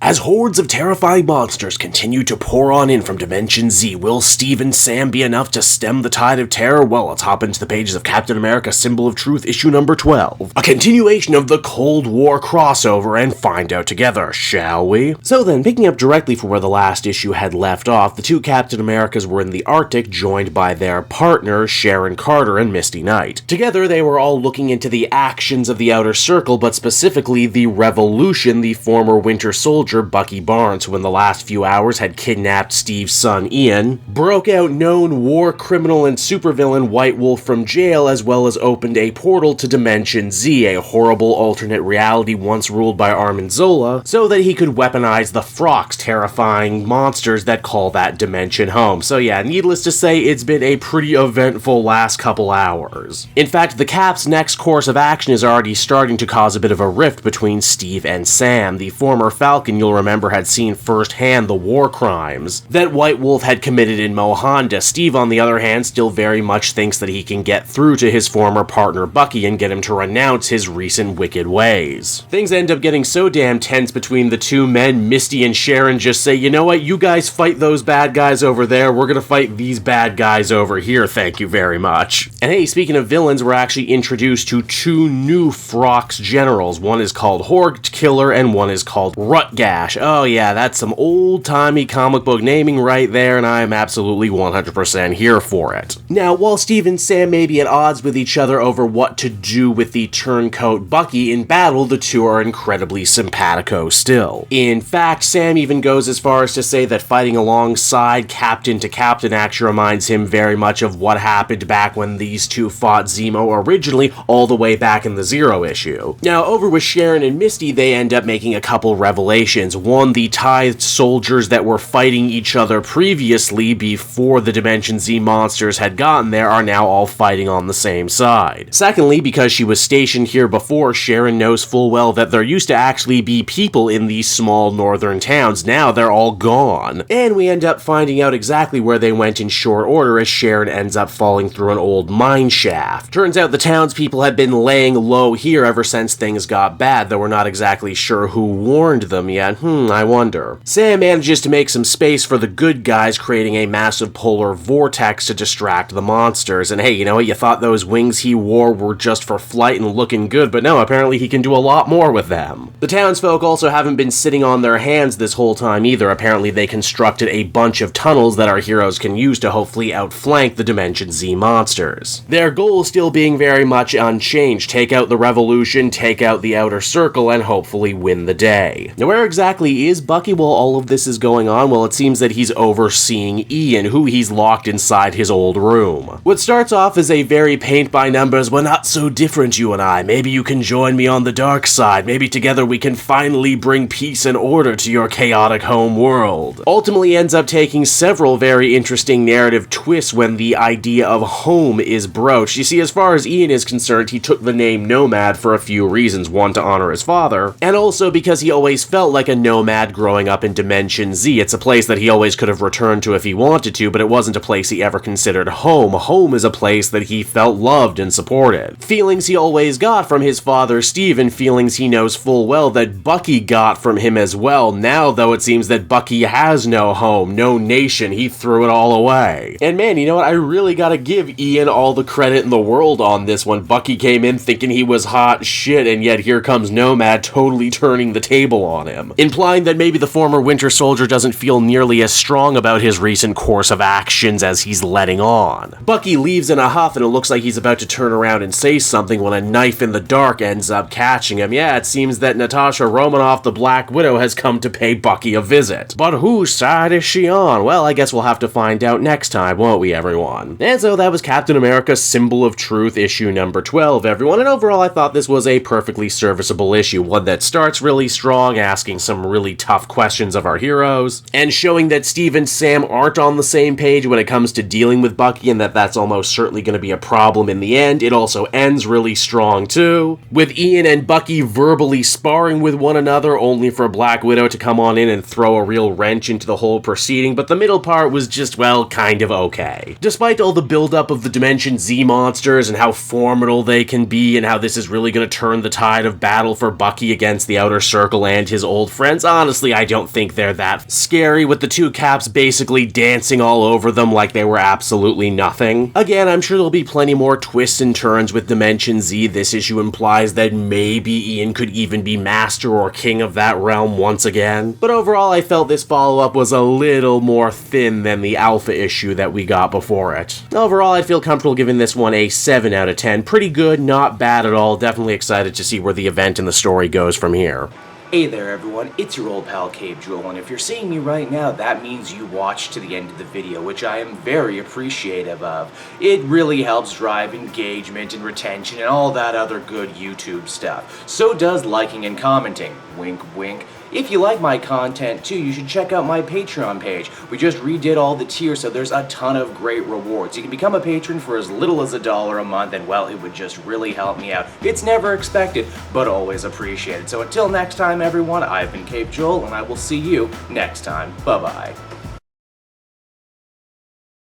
As hordes of terrifying monsters continue to pour on in from Dimension Z, will Steve and Sam be enough to stem the tide of terror? Well, let's hop into the pages of Captain America Symbol of Truth, issue number 12. A continuation of the Cold War crossover, and find out together, shall we? So then, picking up directly from where the last issue had left off, the two Captain Americas were in the Arctic, joined by their partners, Sharon Carter and Misty Knight. Together, they were all looking into the actions of the Outer Circle, but specifically the Revolution, the former Winter Soldier, Bucky Barnes, who in the last few hours had kidnapped Steve's son Ian, broke out known war criminal and supervillain White Wolf from jail, as well as opened a portal to Dimension Z, a horrible alternate reality once ruled by Armin Zola, so that he could weaponize the Frocks, terrifying monsters that call that dimension home. So yeah, needless to say, it's been a pretty eventful last couple hours. In fact, the Cap's next course of action is already starting to cause a bit of a rift between Steve and Sam. The former Falcon, you'll remember, had seen firsthand the war crimes that White Wolf had committed in Mohanda. Steve, on the other hand, still very much thinks that he can get through to his former partner Bucky and get him to renounce his recent wicked ways. Things end up getting so damn tense between the two men, Misty and Sharon just say, you know what, you guys fight those bad guys over there, we're gonna fight these bad guys over here, thank you very much. And hey, speaking of villains, we're actually introduced to two new Frocks generals. One is called Horde Killer and one is called Rutgash. Oh yeah, that's some old-timey comic book naming right there, and I'm absolutely 100% here for it. Now, while Steve and Sam may be at odds with each other over what to do with the turncoat Bucky, in battle the two are incredibly simpatico still. In fact, Sam even goes as far as to say that fighting alongside Captain to Captain actually reminds him very much of what happened back when these two fought Zemo originally, all the way back in the Zero issue. Now, over with Sharon and Misty, they end up making a couple revelations. One, the tithed soldiers that were fighting each other previously before the Dimension Z monsters had gotten there are now all fighting on the same side. Secondly, because she was stationed here before, Sharon knows full well that there used to actually be people in these small northern towns. Now they're all gone. And we end up finding out exactly where they went in short order as Sharon ends up falling through an old mine shaft. Turns out the townspeople had been laying low here ever since things got bad, though we're not exactly sure who warned them yet. I wonder. Sam manages to make some space for the good guys, creating a massive polar vortex to distract the monsters. And hey, you know what? You thought those wings he wore were just for flight and looking good, but no, apparently he can do a lot more with them. The townsfolk also haven't been sitting on their hands this whole time either. Apparently they constructed a bunch of tunnels that our heroes can use to hopefully outflank the Dimension Z monsters. Their goal still being very much unchanged: take out the Revolution, take out the Outer Circle, and hopefully win the day. Now, where exactly is Bucky while all of this is going on? Well, it seems that he's overseeing Ian, who he's locked inside his old room. What starts off as a very paint-by-numbers, we're not so different, you and I. Maybe you can join me on the dark side. Maybe together we can finally bring peace and order to your chaotic home world. Ultimately ends up taking several very interesting narrative twists when the idea of home is broached. You see, as far as Ian is concerned, he took the name Nomad for a few reasons. One, to honor his father, and also because he always felt like a nomad growing up in Dimension Z. It's a place that he always could have returned to if he wanted to, but it wasn't a place he ever considered home. Home is a place that he felt loved and supported. Feelings he always got from his father Steve, and feelings he knows full well that Bucky got from him as well. Now, though, it seems that Bucky has no home, no nation. He threw it all away. And man, you know what? I really gotta give Ian all the credit in the world on this one. Bucky came in thinking he was hot shit, and yet here comes Nomad totally turning the table on him, implying that maybe the former Winter Soldier doesn't feel nearly as strong about his recent course of actions as he's letting on. Bucky leaves in a huff, and it looks like he's about to turn around and say something when a knife in the dark ends up catching him. Yeah, it seems that Natasha Romanoff, the Black Widow, has come to pay Bucky a visit. But whose side is she on? Well, I guess we'll have to find out next time, won't we, everyone? And so that was Captain America Symbol of Truth, issue number 12, everyone, and overall I thought this was a perfectly serviceable issue, one that starts really strong, asking some really tough questions of our heroes, and showing that Steve and Sam aren't on the same page when it comes to dealing with Bucky, and that's almost certainly going to be a problem in the end. It also ends really strong too, with Ian and Bucky verbally sparring with one another, only for Black Widow to come on in and throw a real wrench into the whole proceeding, but the middle part was just, well, kind of okay. Despite all the buildup of the Dimension Z monsters and how formidable they can be, and how this is really going to turn the tide of battle for Bucky against the Outer Circle and his old friends. Honestly, I don't think they're that scary, with the two caps basically dancing all over them like they were absolutely nothing. Again, I'm sure there'll be plenty more twists and turns with Dimension Z. This issue implies that maybe Ian could even be master or king of that realm once again. But overall, I felt this follow-up was a little more thin than the Alpha issue that we got before it. Overall, I feel comfortable giving this one a 7 out of 10. Pretty good, not bad at all. Definitely excited to see where the event and the story goes from here. Hey there everyone, it's your old pal Cape Jewel, and if you're seeing me right now, that means you watched to the end of the video, which I am very appreciative of. It really helps drive engagement and retention and all that other good YouTube stuff. So does liking and commenting. Wink wink. If you like my content too, you should check out my Patreon page. We just redid all the tiers, so there's a ton of great rewards. You can become a patron for as little as $1 a month, and well, it would just really help me out. It's never expected, but always appreciated. So until next time everyone, I've been Cape Joel, and I will see you next time. Bye-bye.